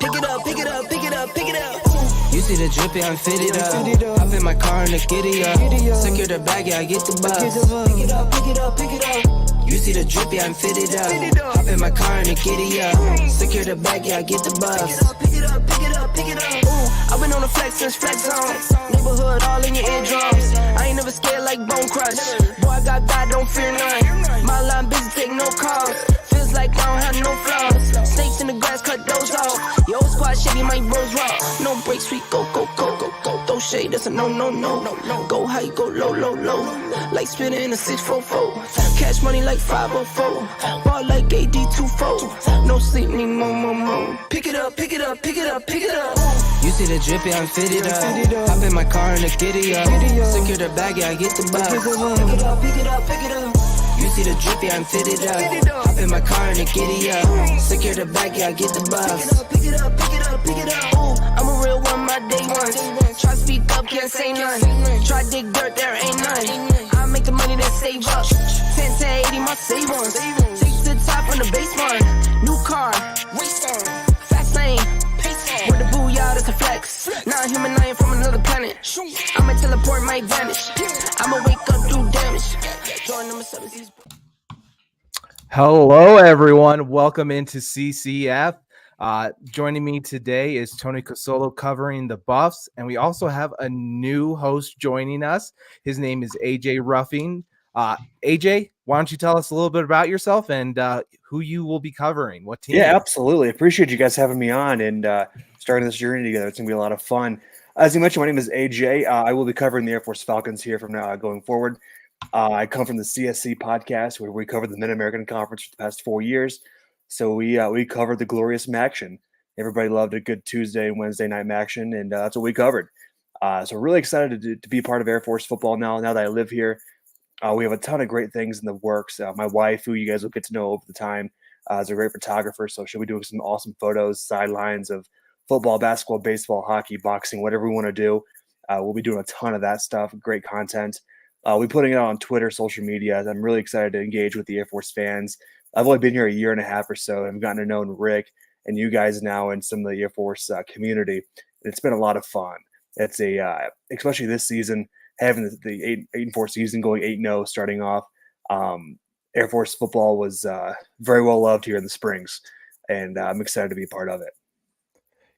Pick it up, pick it up, pick it up, pick it up. You see the drippy, I'm fitted up. Hop in my car and the giddy up. Secure the bag, yeah, I get the bus. Pick it up, pick it up, pick it up. You see the drippy, I'm fitted up. Hop in my car and the giddy up. Secure the bag, yeah, I get the bus. Pick it up, pick it up, pick it up. Ooh, I've been on the flex since flex zone. Neighborhood all in your eardrums. I ain't never scared like Bone Crush. Boy, I got God, don't fear none. My line busy, take no calls. Feels like I don't have no flaws. Snakes in the grass, cut those off. Your old squad shitty, my bros raw. No breaks, we go, go, go, go, go. Throw shade, that's a no, no, no, no, no. Go high, go low, low, low. Like spinning in a 644. Cash money like 504. Ball like AD 24. No sleep, need more, more, more. Pick it up, pick it up, pick it up, pick it up. You see the drippy, I'm fitted up. Hop in my car and the giddy up. Secure the bag, yeah, I get the bus. Pick it up, pick it up, pick it up. You see the drippy, I'm fitted up. Hop in my car and the giddy up. Secure the bag, yeah, I get the bus. Pick it up, pick it up, pick it up. Ooh, I'm a real one, my day ones. Try speak up, can't say none. Try dig dirt, there ain't none. I make the money that save up. 10 to 80, my save ones. Take to the top on the base one. New car, race on. Fast lane, pace on. With the booyah, that's a flex. Not human, I am from another planet. I'ma teleport, might vanish. I'ma wake up, do damage. Join number 7. Hello, everyone. Welcome into CCF. Joining me today is Tony Cosolo covering the Buffs, and we also have a new host joining us. His name is AJ Ruffing. AJ, why don't you tell us a little bit about yourself and who you will be covering? What team? Yeah, absolutely. Appreciate you guys having me on and starting this journey together. It's going to be a lot of fun. As you mentioned, my name is AJ. I will be covering the Air Force Falcons here from now going forward. I come from the CCF Podcast, where we covered the Mid-American Conference for the past 4 years. So we covered the glorious Maction. Everybody loved a good Tuesday and Wednesday night Maction, and that's what we covered. So really excited to be part of Air Force football now that I live here. We have a ton of great things in the works. My wife, who you guys will get to know over the time, is a great photographer, so she'll be doing some awesome photos, sidelines of football, basketball, baseball, hockey, boxing, whatever we want to do. We'll be doing a ton of that stuff, great content. We're putting it out on Twitter, social media. I'm really excited to engage with the Air Force fans. I've only been here a year and a half or so. I've gotten to know Rick and you guys now and some of the Air Force community. It's been a lot of fun. It's especially this season, having the 8-4 season, going 8-0, starting off. Air Force football was very well loved here in the Springs, and I'm excited to be a part of it.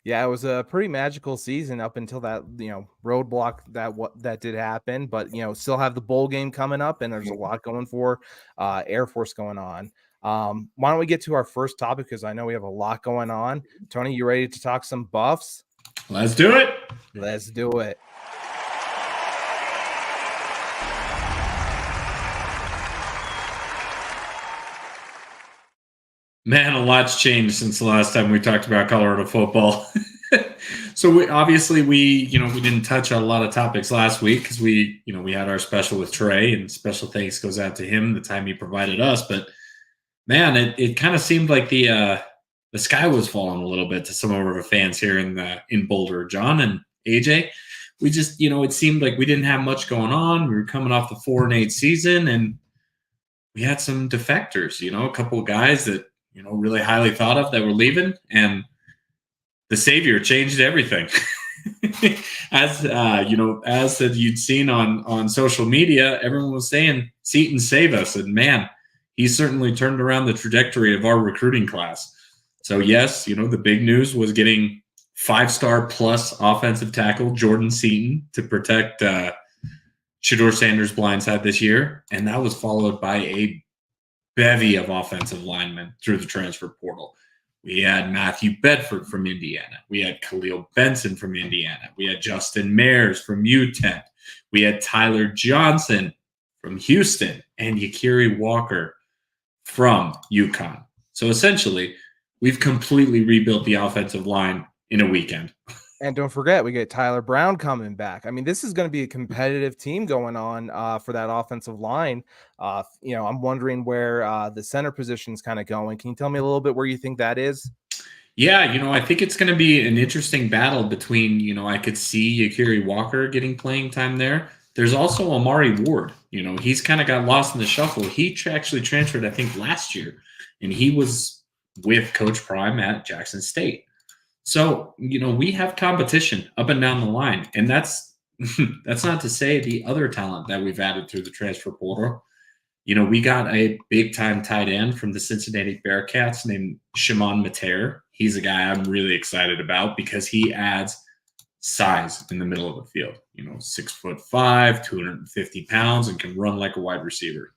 Yeah, it was a pretty magical season up until that, roadblock that did happen. But, still have the bowl game coming up, and there's a lot going for Air Force going on. Why don't we get to our first topic, because I know we have a lot going on. Tony, you ready to talk some Buffs? Let's do it. Let's do it. Man, a lot's changed since the last time we talked about Colorado football. So we didn't touch on a lot of topics last week because we had our special with Trey, and special thanks goes out to him the time he provided us. But man, it kind of seemed like the sky was falling a little bit to some of our fans here in Boulder. John and AJ, we just it seemed like we didn't have much going on. We were coming off the 4-8 season, and we had some defectors. A couple of guys that really highly thought of that were leaving, and the savior changed everything. As that you'd seen on social media, everyone was saying, Seton save us. And man, he certainly turned around the trajectory of our recruiting class. So yes, the big news was getting 5-star plus offensive tackle Jordan Seton to protect Shedeur Sanders' blindside this year. And that was followed by a bevy of offensive linemen through the transfer portal. We had Matthew Bedford from Indiana. We had Khalil Benson from Indiana. We had Justin Mayers from UTEP. We had Tyler Johnson from Houston and Yakiri Walker from UConn. So essentially, we've completely rebuilt the offensive line in a weekend. And don't forget, we get Tyler Brown coming back. I mean, this is going to be a competitive team going on for that offensive line. I'm wondering where the center position is kind of going. Can you tell me a little bit where you think that is? Yeah, I think it's going to be an interesting battle between, I could see Yakiri Walker getting playing time there. There's also Amari Ward. He's kind of got lost in the shuffle. He actually transferred, I think, last year, and he was with Coach Prime at Jackson State. So, we have competition up and down the line, and that's that's not to say the other talent that we've added through the transfer portal. We got a big-time tight end from the Cincinnati Bearcats named Shimon Mater. He's a guy I'm really excited about because he adds size in the middle of the field. 6'5", 250 pounds, and can run like a wide receiver.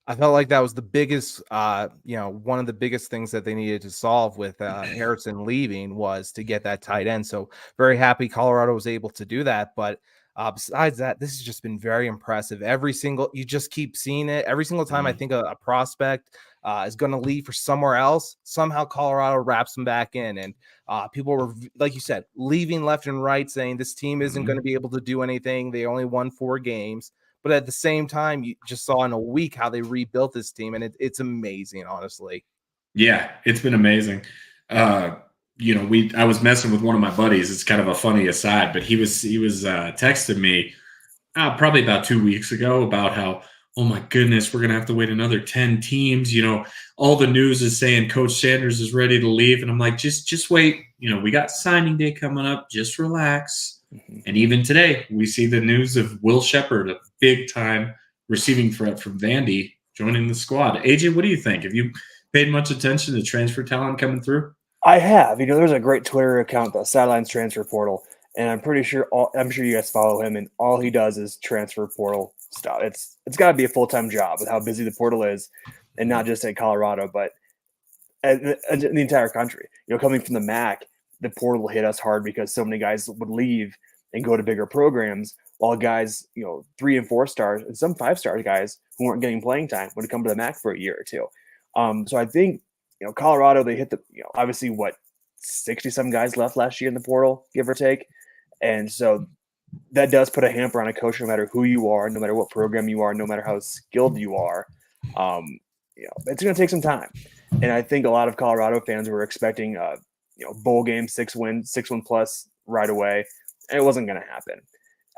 I felt like that was the biggest, one of the biggest things that they needed to solve with Harrison leaving was to get that tight end. So very happy Colorado was able to do that. But besides that, this has just been very impressive. You just keep seeing it. Every single time I think a prospect is going to leave for somewhere else, somehow Colorado wraps them back in. And people were, like you said, leaving left and right saying this team isn't going to be able to do anything. They only won 4 games. But at the same time, you just saw in a week how they rebuilt this team, and it's amazing, honestly. Yeah, it's been amazing. I was messing with one of my buddies. It's kind of a funny aside, but he was texting me probably about 2 weeks ago about how, oh my goodness, we're gonna have to wait another 10 teams. All the news is saying Coach Sanders is ready to leave, and I'm like, just wait. We got signing day coming up. Just relax. And even today, we see the news of Will Shepherd, a big-time receiving threat from Vandy, joining the squad. AJ, what do you think? Have you paid much attention to transfer talent coming through? I have. There's a great Twitter account, the Sidelines Transfer Portal, and I'm pretty sure I'm sure you guys follow him, and all he does is transfer portal stuff. It's got to be a full-time job with how busy the portal is, and not just in Colorado, but in the entire country. Coming from the MAC, the portal hit us hard because so many guys would leave and go to bigger programs, while guys, 3 and 4 stars and some 5-star guys who weren't getting playing time would come to the MAC for a year or two. So I think, Colorado, they hit the, obviously 60-some guys left last year in the portal, give or take. And so that does put a hamper on a coach, no matter who you are, no matter what program you are, no matter how skilled you are. It's going to take some time. And I think a lot of Colorado fans were expecting, bowl game, 6-win plus right away. And it wasn't going to happen.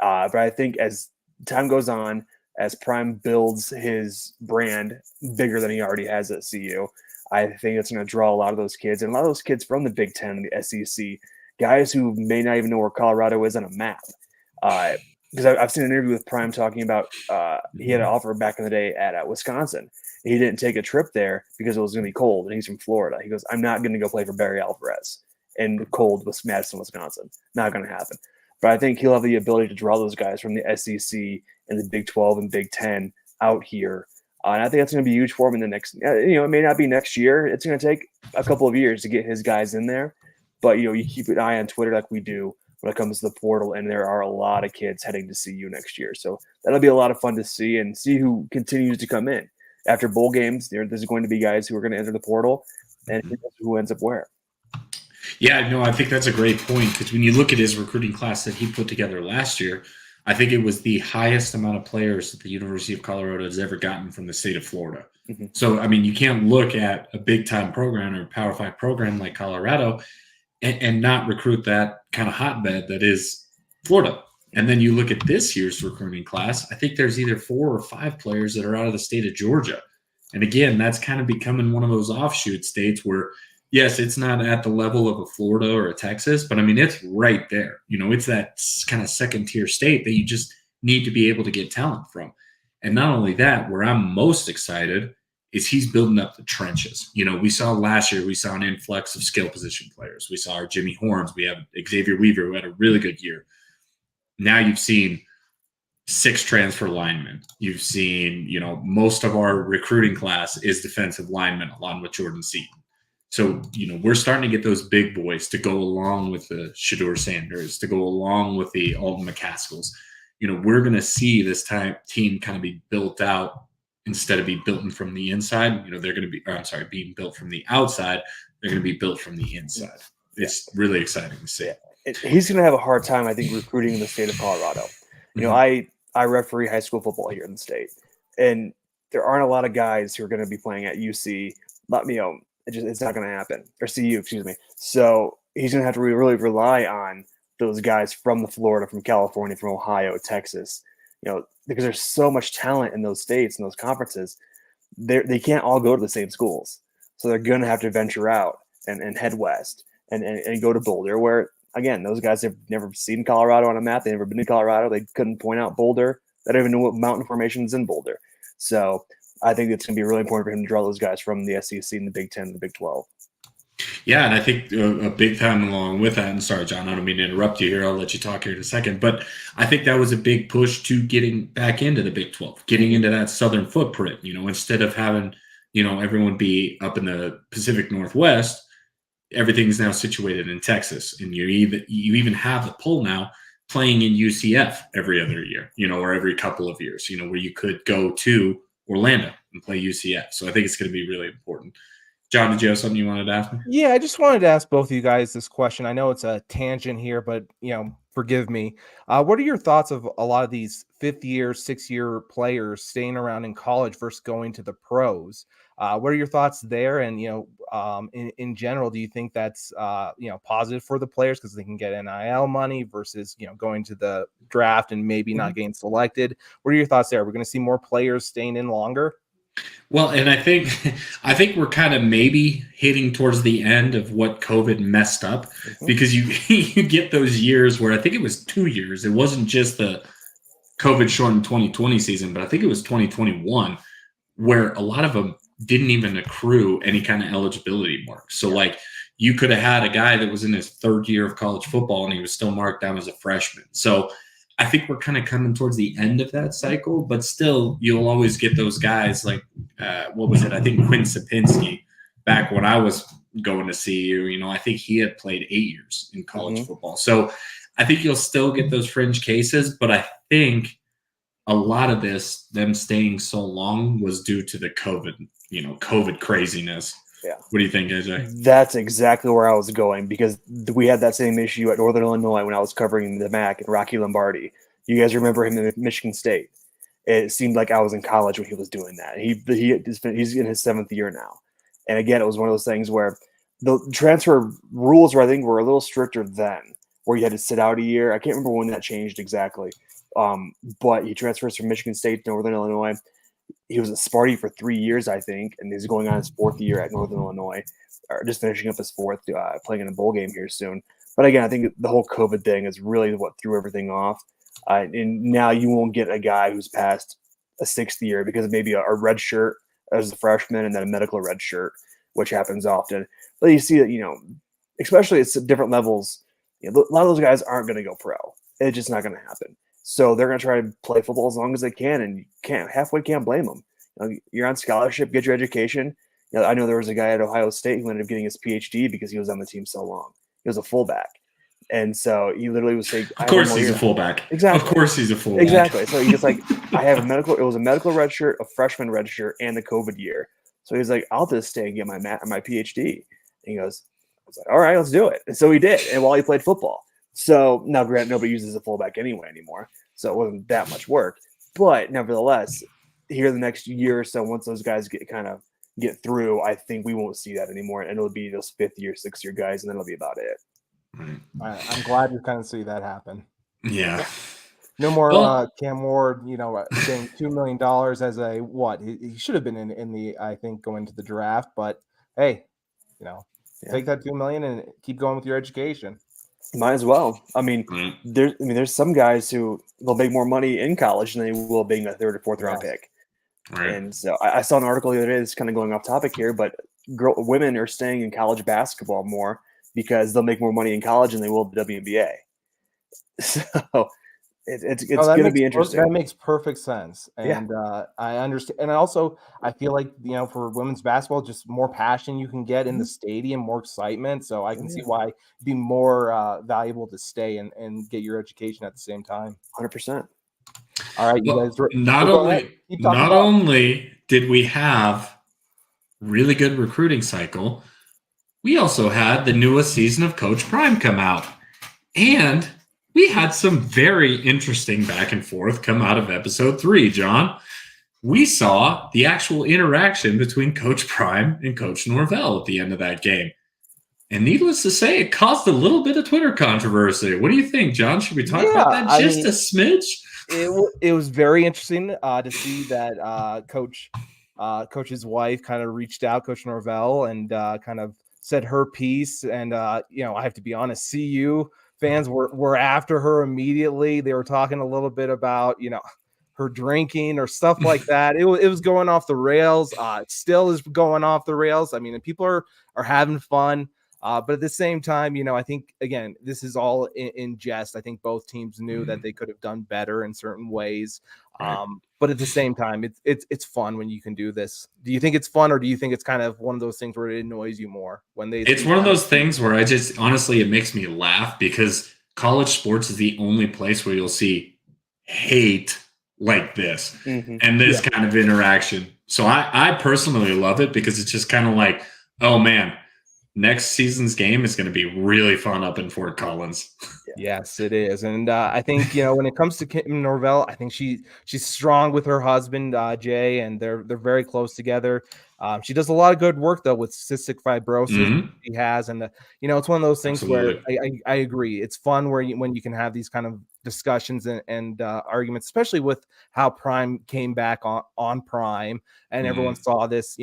But I think as time goes on, as Prime builds his brand bigger than he already has at CU, I think it's going to draw a lot of those kids, and a lot of those kids from the Big Ten and the SEC, guys who may not even know where Colorado is on a map. Because I've seen an interview with Prime talking about he had an offer back in the day at Wisconsin. He didn't take a trip there because it was going to be cold, and he's from Florida. He goes, I'm not going to go play for Barry Alvarez in cold with Madison, Wisconsin. Not going to happen. But I think he'll have the ability to draw those guys from the SEC and the Big 12 and Big 10 out here. And I think that's going to be huge for him in the next, it may not be next year. It's going to take a couple of years to get his guys in there. But, you keep an eye on Twitter like we do when it comes to the portal, and there are a lot of kids heading to CU next year. So that'll be a lot of fun to see and see who continues to come in. After bowl games, there's going to be guys who are going to enter the portal, and who ends up where. Yeah, no, I think that's a great point, because when you look at his recruiting class that he put together last year, I think it was the highest amount of players that the University of Colorado has ever gotten from the state of Florida. Mm-hmm. So, you can't look at a big-time program or a Power 5 program like Colorado and not recruit that kind of hotbed that is Florida. And then you look at this year's recruiting class, I think there's either 4 or 5 players that are out of the state of Georgia. And again, that's kind of becoming one of those offshoot states where, yes, it's not at the level of a Florida or a Texas, but it's right there. It's that kind of second tier state that you just need to be able to get talent from. And not only that, where I'm most excited is he's building up the trenches. We saw last year, we saw an influx of skill position players. We saw our Jimmy Horns. We have Xavier Weaver, who had a really good year. Now you've seen 6 transfer linemen. You've seen, most of our recruiting class is defensive linemen, along with Jordan Seaton. So, we're starting to get those big boys to go along with the Shedeur Sanders, to go along with the Alton McCaskills. We're going to see this team kind of be built out instead of be built from the inside. They're going to be, being built from the outside. They're going to be built from the inside. It's really exciting to see. He's going to have a hard time, I think, recruiting in the state of Colorado. I referee high school football here in the state, and there aren't a lot of guys who are going to be playing at UC. It's not going to happen, or CU, excuse me. So he's going to have to really rely on those guys from Florida, from California, from Ohio, Texas, because there's so much talent in those states and those conferences. They can't all go to the same schools. So they're going to have to venture out and head west. and go to Boulder, where again those guys have never seen Colorado on a map. They've never been to Colorado. They couldn't point out Boulder. They don't even know what mountain formation is in Boulder. So I think it's going to be really important for him to draw those guys from the SEC and the Big 10 and the Big 12. Yeah, and I think a big time along with that, and sorry, John, I don't mean to interrupt you here. I'll let you talk here in a second. But I think that was a big push to getting back into the Big 12, getting into that southern footprint, instead of having, everyone be up in the Pacific Northwest, everything's now situated in Texas. And you even have the poll now playing in UCF every other year, or every couple of years, where you could go to Orlando and play UCF. So I think it's going to be really important. John, did you have something you wanted to ask me? Yeah, I just wanted to ask both of you guys this question. I know it's a tangent here, but forgive me. What are your thoughts of a lot of these 5th-year, 6-year players staying around in college versus going to the pros? What are your thoughts there? And in general, do you think that's positive for the players because they can get NIL money versus going to the draft and maybe not getting selected? What are your thoughts there? We're going to see more players staying in longer. Well, and I think we're kind of maybe hitting towards the end of what COVID messed up, because you get those years where I think it was 2 years. It wasn't just the COVID shortened 2020 season, but I think it was 2021 where a lot of them didn't even accrue any kind of eligibility marks. So like you could have had a guy that was in his 3rd year of college football and he was still marked down as a freshman. So I think we're kind of coming towards the end of that cycle, but still you'll always get those guys like, what was it? I think Quinn Sapinski, back when I was going to CU, I think he had played 8 years in college football. So I think you'll still get those fringe cases, but I think a lot of them staying so long was due to the COVID craziness. Yeah. What do you think, AJ? That's exactly where I was going, because we had that same issue at Northern Illinois when I was covering the MAC and Rocky Lombardi. You guys remember him in Michigan State. It seemed like I was in college when he was doing that. He's in his 7th year now. And again, it was one of those things where the transfer rules were a little stricter then, where you had to sit out a year. I can't remember when that changed exactly. But he transfers from Michigan State to Northern Illinois. He was at Sparty for 3 years, I think, and he's going on his 4th year at Northern Illinois, or just finishing up his 4th, playing in a bowl game here soon. But again, I think the whole COVID thing is really what threw everything off. And now you won't get a guy who's passed a 6th year because maybe a red shirt as a freshman and then a medical red shirt, which happens often. But you see that, especially at different levels, a lot of those guys aren't going to go pro. It's just not going to happen. So they're going to try to play football as long as they can, and you can't blame them. You're on scholarship, get your education. I know there was a guy at Ohio State who ended up getting his PhD because he was on the team so long. He was a fullback. And so he literally was saying, of course he's a fullback. Exactly. Of course he's a fullback. Exactly. So he's like, it was a medical red shirt, a freshman red shirt, and the COVID year. So he's like, I'll just stay and get my PhD. And he goes, I was like, all right, let's do it. And so he did. And while he played football. So now, granted, nobody uses a fullback anymore, so it wasn't that much work. But nevertheless, here the next year or so, once those guys get through, I think we won't see that anymore, and it'll be those 5th year, 6th year guys, and then it'll be about it. I'm glad you kind of see that happen. Yeah. No more Cam Ward, getting $2 million as a what? He should have been in the, I think, going to the draft. But hey, take that $2 million and keep going with your education. Might as well. I mean, there's some guys who they'll make more money in college than they will being a 3rd or 4th round pick. Right. And so I saw an article the other day that's kind of going off topic here, but women are staying in college basketball more because they'll make more money in college than they will at the WNBA. So it's going to be interesting. That makes perfect sense. And I understand. And also, I feel like, for women's basketball, just more passion you can get in the stadium, more excitement. So I can see why it'd be more valuable to stay and get your education at the same time. 100%. All right, you guys. Not only did we have really good recruiting cycle, we also had the newest season of Coach Prime come out. And we had some very interesting back and forth come out of episode 3, John. We saw the actual interaction between Coach Prime and Coach Norvell at the end of that game. And needless to say, it caused a little bit of Twitter controversy. What do you think, John? Should we talk about that a smidge? It was very interesting to see that Coach's wife kind of reached out, Coach Norvell, and kind of said her piece, and I have to be honest, CU fans were after her immediately. They were talking a little bit about her drinking or stuff like that. It was going off the rails. It still is going off the rails. I mean, and people are having fun. But at the same time, I think, again, this is all in jest. I think both teams knew that they could have done better in certain ways. Right. But at the same time, it's fun when you can do this. Do you think it's fun, or do you think it's kind of one of those things where it annoys you more when they? It's one of those things where I just honestly, it makes me laugh because college sports is the only place where you'll see hate like this and this kind of interaction. So I personally love it because it's just kind of like, oh man, next season's game is going to be really fun up in Fort Collins. Yes, it is. And I think, when it comes to Kim Norvell, I think she's strong with her husband, Jay, and they're very close together. She does a lot of good work, though, with cystic fibrosis she has. And, it's one of those things where I agree. It's fun when you can have these kind of discussions and arguments, especially with how Prime came back on Prime and everyone saw this,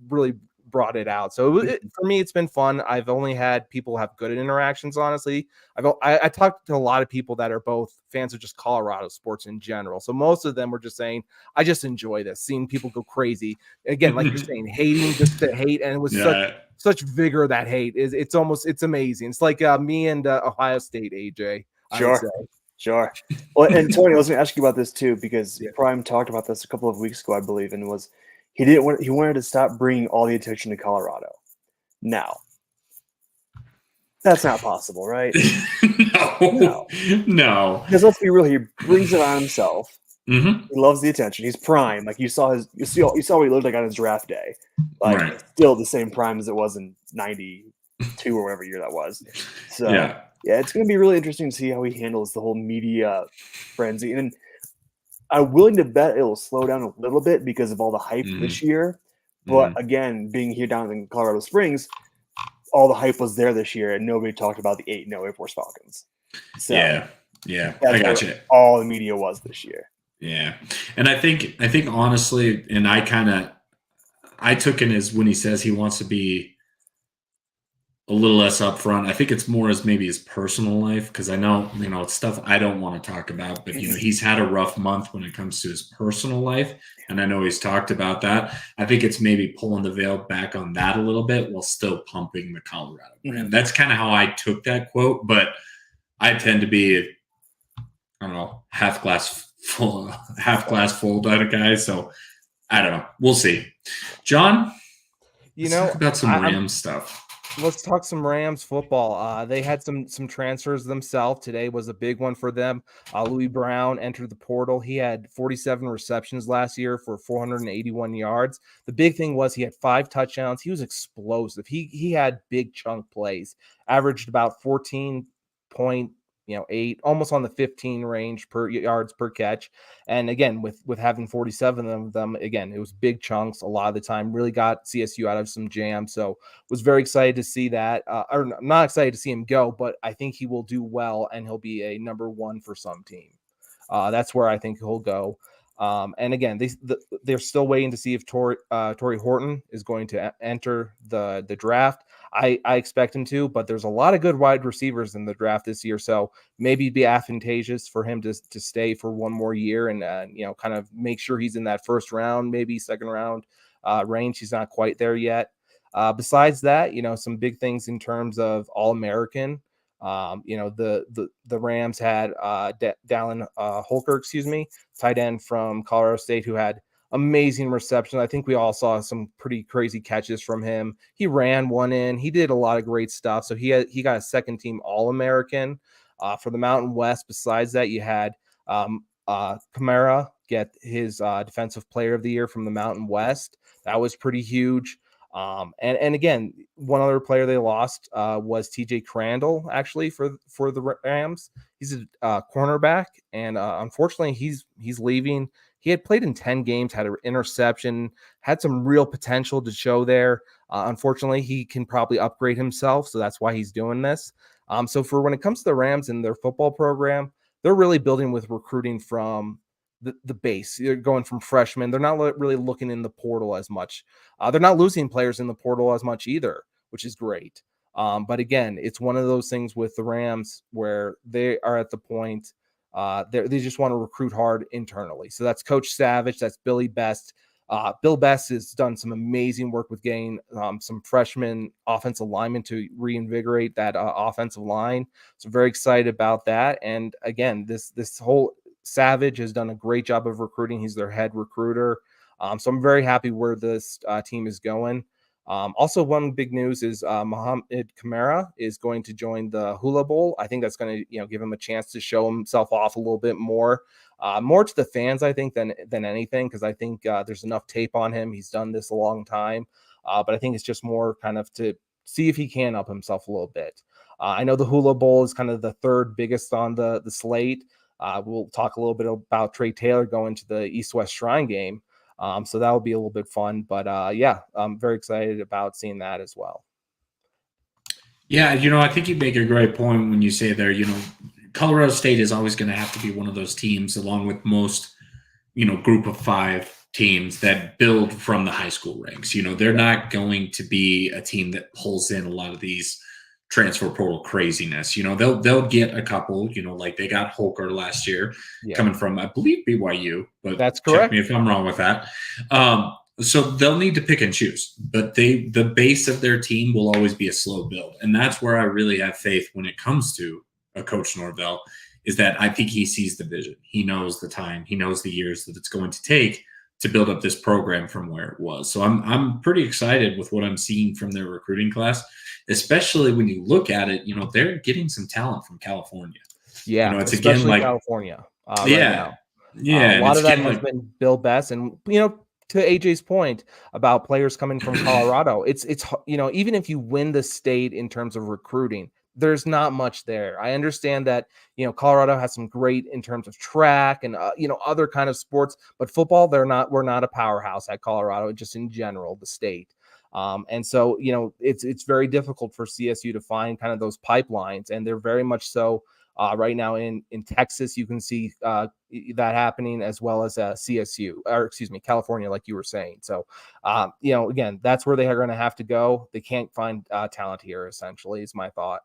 really brought it out. So for me, it's been fun. I've only had people have good interactions, honestly. I talked to a lot of people that are both fans of just Colorado sports in general. So most of them were just saying, I just enjoy this, seeing people go crazy. Again, like you're saying, hating just to hate. And it was such vigor, that hate. It's amazing. It's like me and Ohio State, AJ. Sure. Well, and Tony, I was going to ask you about this too, because Prime talked about this a couple of weeks ago, I believe, and he wanted to stop bringing all the attention to Colorado. Now, that's not possible, right? No. Because let's be real, he brings it on himself. He loves the attention. He's Prime. Like you saw what he looked like on his draft day. Like still the same Prime as it was in '92 or whatever year that was. So yeah, it's going to be really interesting to see how he handles the whole media frenzy. And I'm willing to bet it'll slow down a little bit because of all the hype this year. But again, being here down in Colorado Springs, all the hype was there this year, and nobody talked about the 8-0 Air Force Falcons. So yeah, I got you. All the media was this year. Yeah, and I think honestly, and I took it as when he says he wants to be a little less upfront. I think it's more as maybe his personal life, because I know, it's stuff I don't want to talk about, but he's had a rough month when it comes to his personal life. And I know he's talked about that. I think it's maybe pulling the veil back on that a little bit while still pumping the Colorado brand. That's kind of how I took that quote, but I tend to be, I don't know, half glass full kind of guy. So I don't know. We'll see. John, let's talk about some Rams stuff. Let's talk some Rams football. They had some transfers themselves. Today was a big one for them. Louis Brown entered the portal. He had 47 receptions last year for 481 yards. The big thing was he had 5 touchdowns. He was explosive. He had big chunk plays. Averaged about 14.8, almost on the 15 range per yards per catch. And again, with having 47 of them, again, it was big chunks a lot of the time. Really got CSU out of some jam. So was very excited to see that. Or not excited to see him go, but I think he will do well and he'll be a number 1 for some team. That's where I think he'll go. And again, they're still waiting to see if Torrey Horton is going to enter the draft. I expect him to, but there's a lot of good wide receivers in the draft this year, so maybe it'd be advantageous for him to stay for one more year and kind of make sure he's in that first round, maybe second round range. He's not quite there yet. Besides that, some big things in terms of All-American. The Rams had Dallin Holker, tight end from Colorado State, who had amazing reception. I think we all saw some pretty crazy catches from him. He ran one in. He did a lot of great stuff. So he got a second team All-American for the Mountain West. Besides that, you had Kamara get his Defensive Player of the Year from the Mountain West. That was pretty huge. And again, one other player they lost was TJ Crandall, actually, for the Rams. He's a cornerback, and unfortunately, he's leaving. He had played in 10 games, had an interception, had some real potential to show there. Unfortunately, he can probably upgrade himself, so that's why he's doing this. So for when it comes to the Rams and their football program, they're really building with recruiting from the base. They're going from freshmen. They're not really looking in the portal as much. They're not losing players in the portal as much either, which is great. But again, it's one of those things with the Rams where they are at the point they just want to recruit hard internally. So that's Coach Savage, that's Billy Best. Bill Best has done some amazing work with getting some freshman offensive linemen to reinvigorate that offensive line. So very excited about that. And again, this whole Savage has done a great job of recruiting. He's their head recruiter. So I'm very happy where this team is going. Also, one big news is Mohamed Kamara is going to join the Hula Bowl. I think that's going to give him a chance to show himself off a little bit more to the fans, I think, than anything, because I think there's enough tape on him. He's done this a long time, but I think it's just more kind of to see if he can up himself a little bit. I know the Hula Bowl is kind of the third biggest on the slate. We'll talk a little bit about Trey Taylor going to the East-West Shrine game. So that will be a little bit fun, but yeah, I'm very excited about seeing that as well. Yeah, I think you make a great point when you say there, Colorado State is always going to have to be one of those teams, along with most, group of 5 teams that build from the high school ranks. They're not going to be a team that pulls in a lot of these transfer portal craziness. They'll get a couple, like they got Holker last year coming from, I believe, BYU, but that's correct. Check me if I'm wrong with that. So they'll need to pick and choose, but the base of their team will always be a slow build. And that's where I really have faith when it comes to a Coach Norvell, is that I think he sees the vision. He knows the time, he knows the years that it's going to take to build up this program from where it was. So I'm pretty excited with what I'm seeing from their recruiting class, especially when you look at it, they're getting some talent from California. Yeah, it's especially again like California. Right now. A lot of that has been Bill Best, and to AJ's point about players coming from Colorado, it's even if you win the state in terms of recruiting, there's not much there. I understand that, Colorado has some great in terms of track and, other kind of sports, but football, we're not a powerhouse at Colorado, just in general, the state. And so, it's very difficult for CSU to find kind of those pipelines, and they're very much so right now in Texas. You can see that happening, as well as California, like you were saying. So, again, that's where they are going to have to go. They can't find talent here, essentially, is my thought.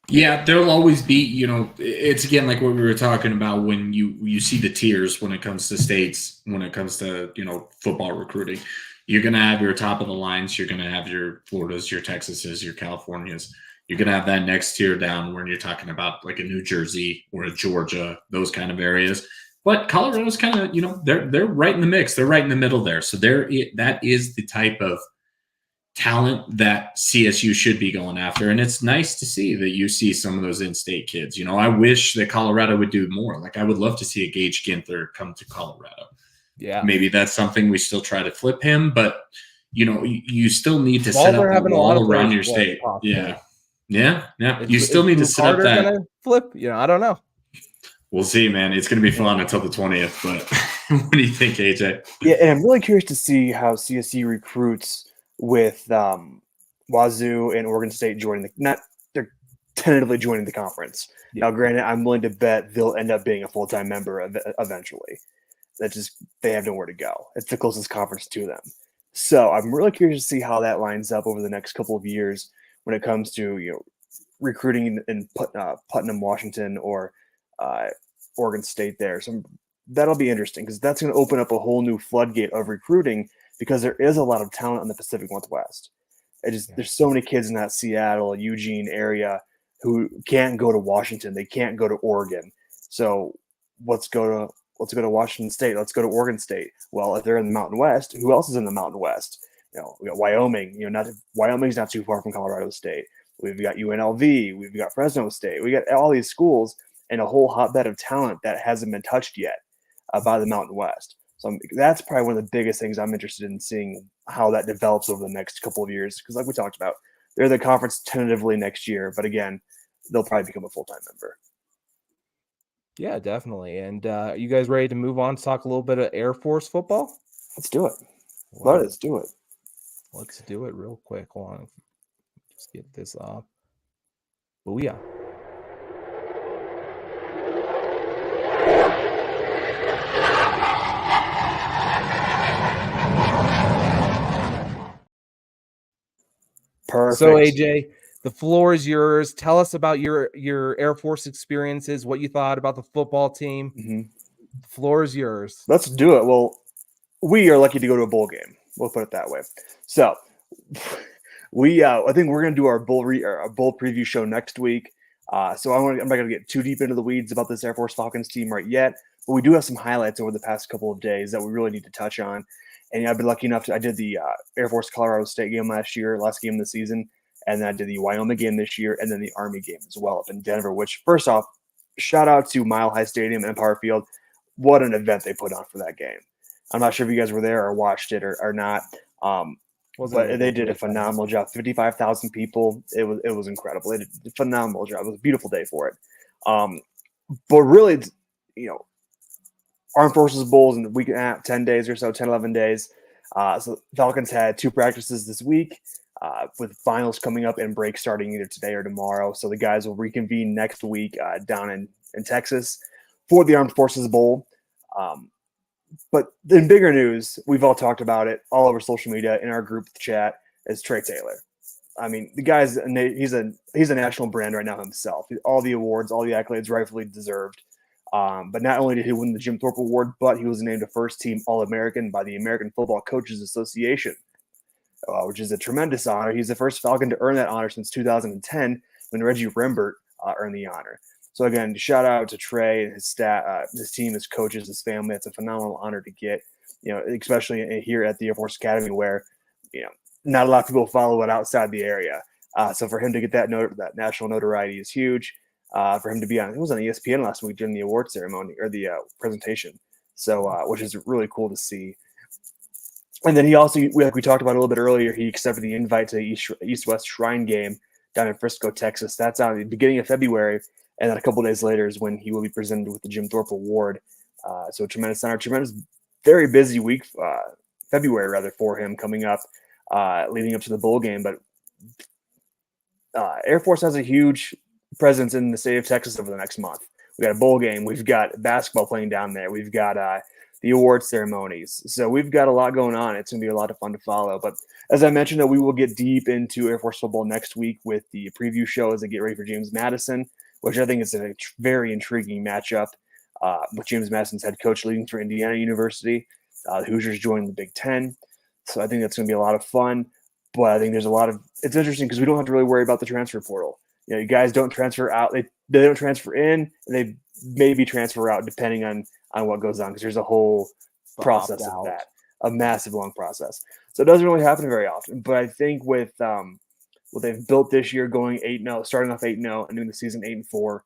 Yeah, there'll always be, it's again like what we were talking about when you see the tiers when it comes to states, when it comes to, football recruiting. You're going to have your top of the lines. You're going to have your Floridas, your Texases, your Californias. You're going to have that next tier down when you're talking about like a New Jersey or a Georgia, those kind of areas. But Colorado's kind of, they're right in the mix. They're right in the middle there. So that is the type of talent that CSU should be going after. And it's nice to see that you see some of those in-state kids. I wish that Colorado would do more. Like, I would love to see a Gage Ginther come to Colorado. Yeah. Maybe that's something we still try to flip him, but you still need to set up a wall around your state. Yeah. You still need to set up that flip. I don't know. We'll see, man. It's going to be fun until the 20th, but what do you think, AJ? Yeah, and I'm really curious to see how CSU recruits with Wazoo and Oregon State joining they're tentatively joining the conference. Yeah. Now, granted, I'm willing to bet they'll end up being a full-time member eventually. They have nowhere to go. It's the closest conference to them. So I'm really curious to see how that lines up over the next couple of years when it comes to recruiting in Putnam, Washington, or Oregon State there. So that'll be interesting, because that's going to open up a whole new floodgate of recruiting, because there is a lot of talent in the Pacific Northwest. There's so many kids in that Seattle, Eugene area who can't go to Washington. They can't go to Oregon. So let's go to Washington State. Let's go to Oregon State. Well, if they're in the Mountain West, who else is in the Mountain West? We got Wyoming. Wyoming's not too far from Colorado State. We've got UNLV. We've got Fresno State. We got all these schools and a whole hotbed of talent that hasn't been touched yet by the Mountain West. So that's probably one of the biggest things I'm interested in seeing, how that develops over the next couple of years. Because like we talked about, they're the conference tentatively next year, but again, they'll probably become a full-time member. Yeah, definitely. And you guys ready to move on to talk a little bit of Air Force football? Let's do it. Let's do it. Let's do it real quick. Hold on. Just get this up. Booyah. Perfect. So AJ, the floor is yours. Tell us about your Air Force experiences, what you thought about the football team. Mm-hmm. The floor is yours. Let's do it. Well, we are lucky to go to a bowl game. We'll put it that way. So I think we're going to do our bowl preview show next week. So I'm not going to get too deep into the weeds about this Air Force Falcons team right yet, but we do have some highlights over the past couple of days that we really need to touch on. And I've been lucky enough I did the Air Force Colorado State game last game of the season, and then I did the Wyoming game this year, and then the Army game as well up in Denver, which first off, shout out to Mile High Stadium and Empire Field. What an event they put on for that game. I'm not sure if you guys were there or watched it or not. But they did a phenomenal job. 55,000 people. It was incredible. They did a phenomenal job. It was a beautiful day for it. But really, Armed Forces Bowls in the week, 10 days or so, 10, 11 days. So Falcons had 2 practices this week with finals coming up and break starting either today or tomorrow. So the guys will reconvene next week down in Texas for the Armed Forces Bowl. But in bigger news, we've all talked about it all over social media in our group chat, is Trey Taylor. I mean, the guy's he's a national brand right now himself. All the awards, all the accolades rightfully deserved. But not only did he win the Jim Thorpe Award, but he was named a first-team All-American by the American Football Coaches Association, which is a tremendous honor. He's the first Falcon to earn that honor since 2010 when Reggie Rembert earned the honor. So again, shout out to Trey and his staff, his team, his coaches, his family. It's a phenomenal honor to get, especially here at the Air Force Academy, where not a lot of people follow it outside the area. So for him to get that national notoriety is huge. For him to be on ESPN last week during the award ceremony or the presentation. So which is really cool to see. And then he also, like we talked about a little bit earlier, he accepted the invite to the East-West Shrine game down in Frisco, Texas. That's on the beginning of February. And then a couple of days later is when he will be presented with the Jim Thorpe Award. So tremendous honor, very busy week, February rather, for him coming up, leading up to the bowl game. But Air Force has a huge presence in the state of Texas over the next month. We got a bowl game. We've got basketball playing down there. We've got the award ceremonies. So we've got a lot going on. It's going to be a lot of fun to follow. But as I mentioned, we will get deep into Air Force football next week with the preview show as they get ready for James Madison, which I think is a very intriguing matchup with James Madison's head coach leading for Indiana University. The Hoosiers joining the Big Ten. So I think that's going to be a lot of fun. But I think it's interesting because we don't have to really worry about the transfer portal. You guys don't transfer out. They don't transfer in, and they maybe transfer out depending on what goes on, because there's a whole process of that, a massive long process. So it doesn't really happen very often. But I think with what they've built this year, going 8-0, starting off 8-0, and doing the season 8-4,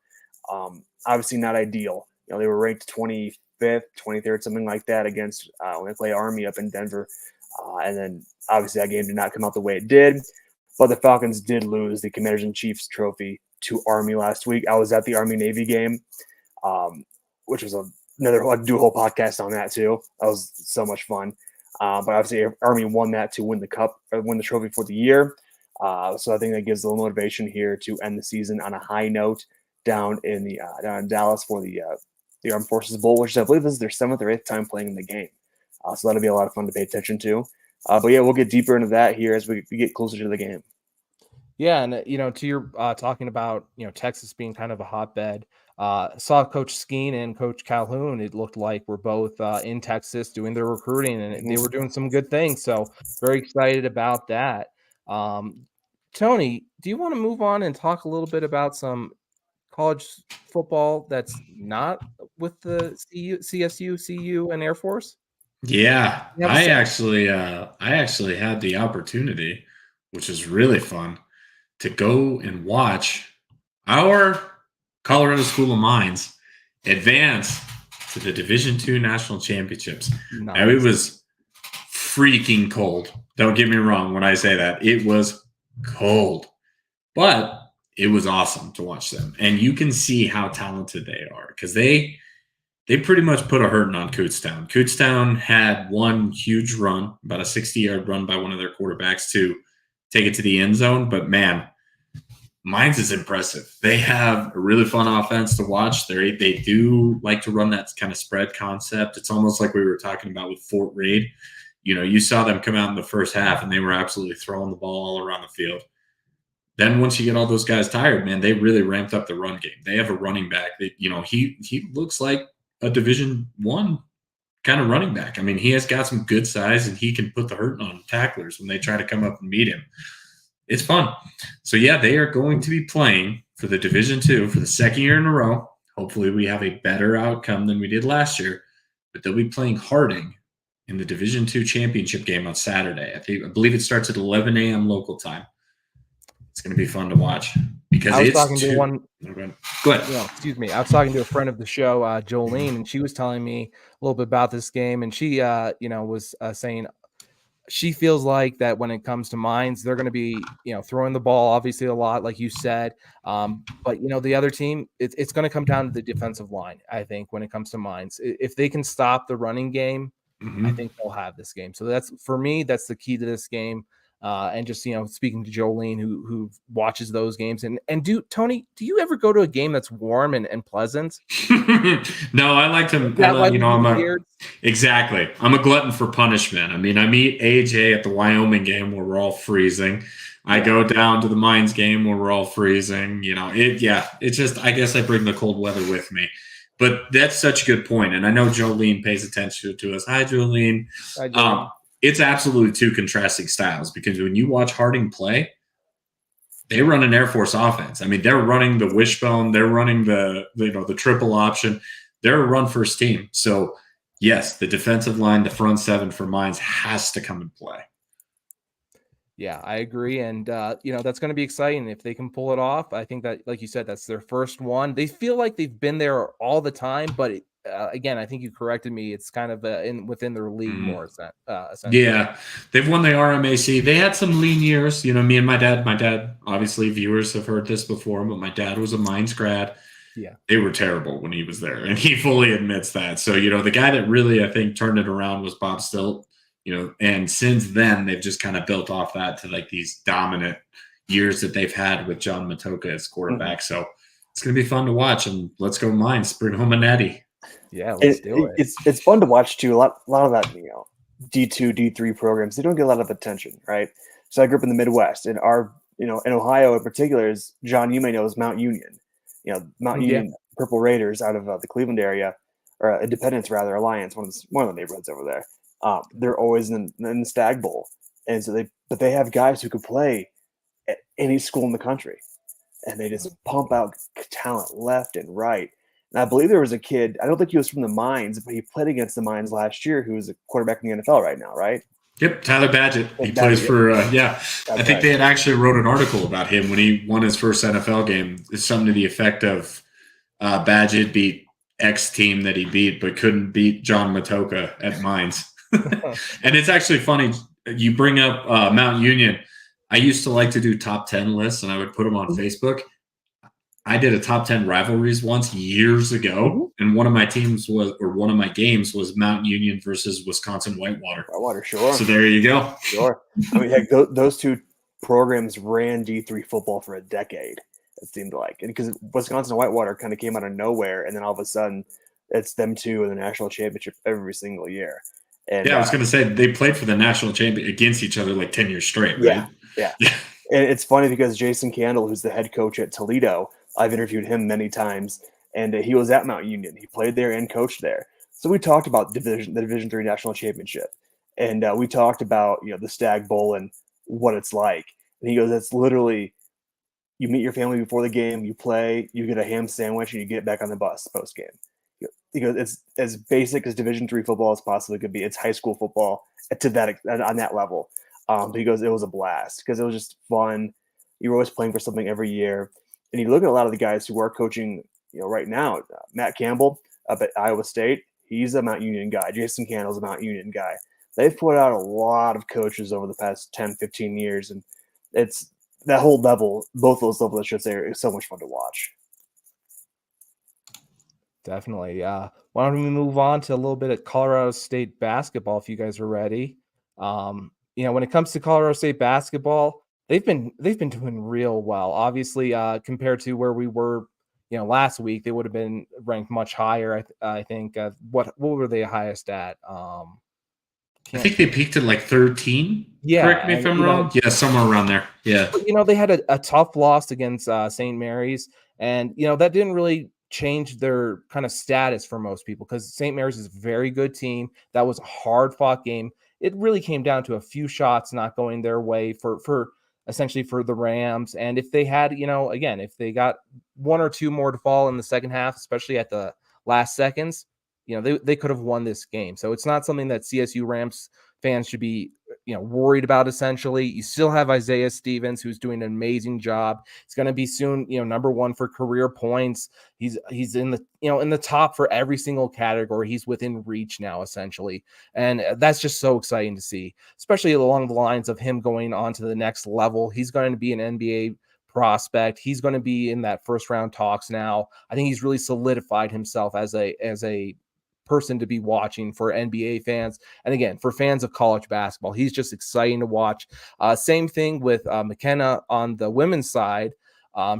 obviously not ideal. They were ranked 25th, 23rd, something like that against when they play Army up in Denver, and then obviously that game did not come out the way it did. But the Falcons did lose the Commanders-in-Chiefs trophy to Army last week. I was at the Army-Navy game, which was I'd do a whole podcast on that too. That was so much fun. But obviously Army won that to win the cup, or win the trophy for the year. So I think that gives a little motivation here to end the season on a high note down in Dallas for the Armed Forces Bowl, which I believe this is their 7th or 8th time playing in the game. So that'll be a lot of fun to pay attention to. But yeah, we'll get deeper into that here as we get closer to the game. Yeah, and to your talking about Texas being kind of a hotbed. Saw Coach Skeen and Coach Calhoun. It looked like we're both in Texas doing their recruiting, and they were doing some good things. So very excited about that. Tony, do you want to move on and talk a little bit about some college football that's not with the CSU, CU, and Air Force? Yeah, I actually had the opportunity, which is really fun, to go and watch our Colorado School of Mines advance to the Division II National Championships. Nice. Now, it was freaking cold. Don't get me wrong when I say that. It was cold, but it was awesome to watch them. And you can see how talented they are, because they pretty much put a hurting on Kutztown. Kutztown had one huge run, about a 60-yard run by one of their quarterbacks to take it to the end zone. But, man, Mines is impressive. They have a really fun offense to watch. They do like to run that kind of spread concept. It's almost like we were talking about with Fort Reid. You saw them come out in the first half, and they were absolutely throwing the ball all around the field. then once you get all those guys tired, man, they really ramped up the run game. They have a running back that, he looks like a Division I kind of running back. I mean, he has got some good size, and he can put the hurt on tacklers when they try to come up and meet him. It's fun. So, yeah, they are going to be playing for the Division II for the second year in a row. Hopefully we have a better outcome than we did last year, but they'll be playing Harding in the Division II championship game on Saturday. I believe it starts at 11 a.m. local time. It's going to be fun to watch because I was it's talking to one. Go ahead. No, excuse me. I was talking to a friend of the show, Jolene, and she was telling me a little bit about this game, and she, was saying she feels like that when it comes to Mines, they're going to be, throwing the ball obviously a lot, like you said. But the other team, it's going to come down to the defensive line. I think when it comes to Mines, if they can stop the running game, I think they'll have this game. So that's for me. That's the key to this game. And just speaking to Jolene, who watches those games, and Tony, do you ever go to a game that's warm and pleasant? No, I like to. Exactly. I'm a glutton for punishment. I mean, I meet AJ at the Wyoming game where we're all freezing. I go down to the Mines game where we're all freezing. It's just. I guess I bring the cold weather with me. But that's such a good point, and I know Jolene pays attention to us. Hi, Jolene. Hi, Jolene. It's absolutely two contrasting styles because when you watch Harding play, they run an Air Force offense. I mean, they're running the wishbone, they're running the triple option. They're a run first team. So yes, the defensive line, the front seven for Mines has to come and play. Yeah, I agree. And, that's going to be exciting if they can pull it off. I think that, like you said, that's their first one. They feel like they've been there all the time, but again, I think you corrected me. It's kind of within their league more. Essentially. Yeah, they've won the RMAC. They had some lean years. Me and my dad, obviously viewers have heard this before, but my dad was a Mines grad. Yeah, they were terrible when he was there, and he fully admits that. So, the guy that really, I think, turned it around was Bob Stilt. And since then they've just kind of built off that to like these dominant years that they've had with John Matoka as quarterback. Mm-hmm. So it's going to be fun to watch, and let's go Mines, bring home a netty. Yeah, let's do it. It's fun to watch too. A lot of that, D2, D3 programs, they don't get a lot of attention, right? So I grew up in the Midwest, and our, in Ohio in particular, is John, you may know, is Mount Union. Mount Union Purple Raiders out of the Cleveland area, or Independence rather, Alliance, one of the neighborhoods over there. They're always in the Stag Bowl, and so they have guys who can play at any school in the country, and they just pump out talent left and right. And I believe there was a kid, I don't think he was from the Mines, but he played against the Mines last year, who's a quarterback in the NFL right now, right? Yep, Tyler Badgett. He plays for, I think they had actually wrote an article about him when he won his first NFL game. It's something to the effect of Badgett beat X team that he beat, but couldn't beat John Matoka at Mines. And it's actually funny. You bring up Mount Union. I used to like to do top 10 lists, and I would put them on Facebook. I did a top 10 rivalries once years ago, and one of my games was Mount Union versus Wisconsin Whitewater. Whitewater, sure. So there you go. Sure. I mean, heck, those two programs ran D3 football for a decade, it seemed like. And because Wisconsin and Whitewater kind of came out of nowhere, and then all of a sudden it's them two in the national championship every single year. And, I was going to say they played for the national champion against each other like 10 years straight, right? Yeah. And it's funny because Jason Candle, who's the head coach at Toledo, I've interviewed him many times, and he was at Mount Union. He played there and coached there. So we talked about the Division III national championship, and we talked about the Stag Bowl and what it's like. And he goes, "It's literally you meet your family before the game, you play, you get a ham sandwich, and you get back on the bus post game." He goes, "It's as basic as Division III football as possibly could be. It's high school football to that on that level." But he goes, "It was a blast because it was just fun. You were always playing for something every year." And you look at a lot of the guys who are coaching, right now, Matt Campbell up at Iowa State, he's a Mount Union guy. Jason Candle's a Mount Union guy. They've put out a lot of coaches over the past 10, 15 years. And it's that whole level, both those levels, I should say, is so much fun to watch. Definitely. Why don't we move on to a little bit of Colorado State basketball if you guys are ready. When it comes to Colorado State basketball, they've been doing real well. Obviously, compared to where we were, last week, they would have been ranked much higher. I think. What were they highest at? I think they peaked at like 13. Yeah, Correct me if I'm wrong. Yeah, somewhere around there. Yeah. They had a tough loss against St. Mary's, and that didn't really change their kind of status for most people because St. Mary's is a very good team. That was a hard-fought game. It really came down to a few shots not going their way for essentially for the Rams. And if they had, again, if they got one or two more to fall in the second half, especially at the last seconds, they could have won this game. So it's not something that CSU Rams fans should be worried about. Essentially, you still have Isaiah Stevens, who's doing an amazing job. He's going to be soon number one for career points. He's in the in the top for every single category. He's within reach now, essentially, and that's just so exciting to see, especially along the lines of him going on to the next level. He's going to be an NBA prospect. He's going to be in that first round talks now. I think he's really solidified himself as a person to be watching for NBA fans. And again, for fans of college basketball, he's just exciting to watch. Same thing with McKenna on the women's side.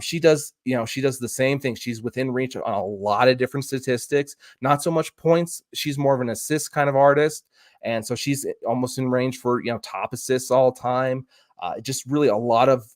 She does the same thing. She's within reach on a lot of different statistics, not so much points. She's more of an assist kind of artist. And so she's almost in range for, top assists all time. Just really a lot of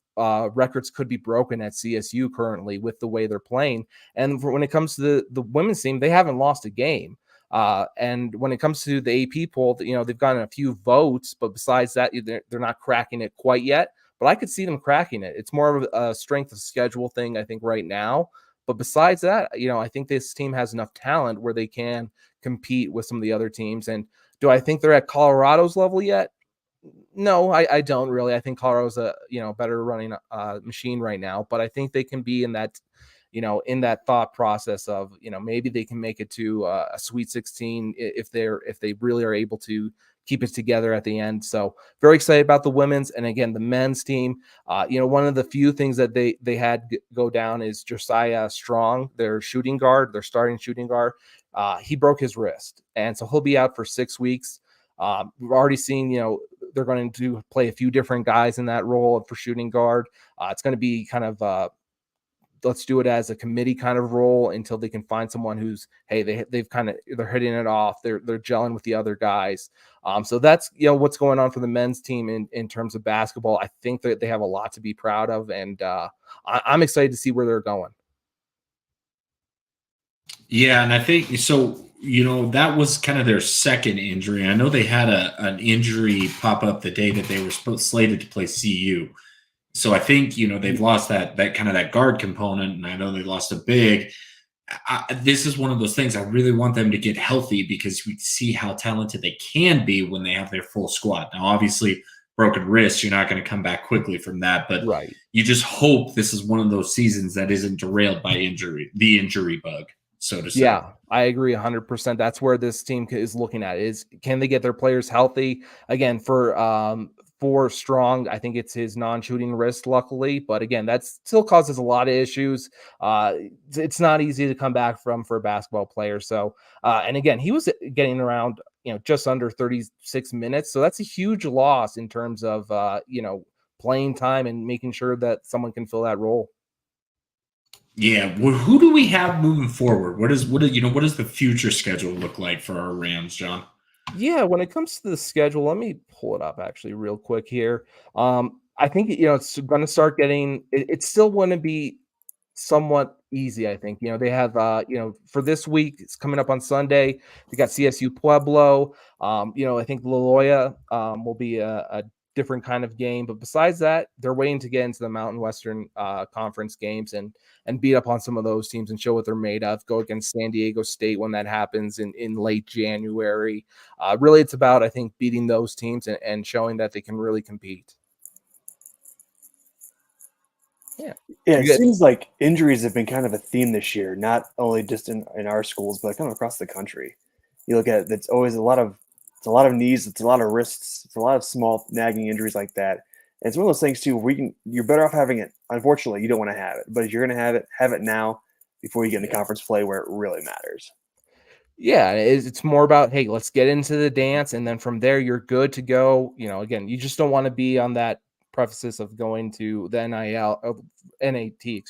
records could be broken at CSU currently with the way they're playing. And when it comes to the women's team, they haven't lost a game. And when it comes to the AP poll, they've gotten a few votes, but besides that, they're not cracking it quite yet. But I could see them cracking it. It's more of a strength of schedule thing, I think, right now. But besides that, I think this team has enough talent where they can compete with some of the other teams. And do I think they're at Colorado's level yet? No, I don't really. I think Colorado's a better running machine right now. But I think they can be in that in that thought process of, maybe they can make it to a Sweet 16 if they really are able to keep it together at the end. So very excited about the women's. And again, the men's team, one of the few things that they had go down is Josiah Strong, their starting shooting guard. He broke his wrist. And so he'll be out for 6 weeks. We've already seen, they're going to play a few different guys in that role for shooting guard. It's going to be kind of, let's do it as a committee kind of role until they can find someone who's, hey, they're hitting it off. They're gelling with the other guys. So that's, what's going on for the men's team in terms of basketball. I think that they have a lot to be proud of, and I'm excited to see where they're going. Yeah. And I think so, that was kind of their second injury. I know they had an injury pop up the day that they were slated to play CU. So I think, they've lost that kind of that guard component, and I know they lost a big. This is one of those things I really want them to get healthy because we see how talented they can be when they have their full squad. Now, obviously, broken wrist, you're not going to come back quickly from that, but right. You just hope this is one of those seasons that isn't derailed by the injury bug, so to say. Yeah, I agree 100%. That's where this team is looking at is, can they get their players healthy? Again, for Strong, I think it's his non-shooting wrist, luckily. But again, that still causes a lot of issues. It's not easy to come back from for a basketball player. So, and again, he was getting around, just under 36 minutes. So that's a huge loss in terms of, playing time and making sure that someone can fill that role. Yeah. Well, who do we have moving forward? What does the future schedule look like for our Rams, John? Yeah, when it comes to the schedule, let me pull it up actually real quick here. I think it's going to start getting. It's still going to be somewhat easy. I think they have for this week. It's coming up on Sunday. We got CSU Pueblo. I think La Loya will be a different kind of game. But besides that, they're waiting to get into the Mountain Western Conference games and beat up on some of those teams and show what they're made of. Go against San Diego State when that happens in late January. Really, it's about, I think, beating those teams and showing that they can really compete. Yeah, it seems like injuries have been kind of a theme this year, not only just in our schools, but kind of across the country. You look at it, it's always a lot of knees, it's a lot of wrists, it's a lot of small nagging injuries like that. And it's one of those things too, where you're better off having it. Unfortunately, you don't want to have it, but if you're going to have it now before you get into conference play where it really matters. Yeah, it's more about, hey, let's get into the dance, and then from there you're good to go. Again, you just don't want to be on that prefaces of going to the NIT,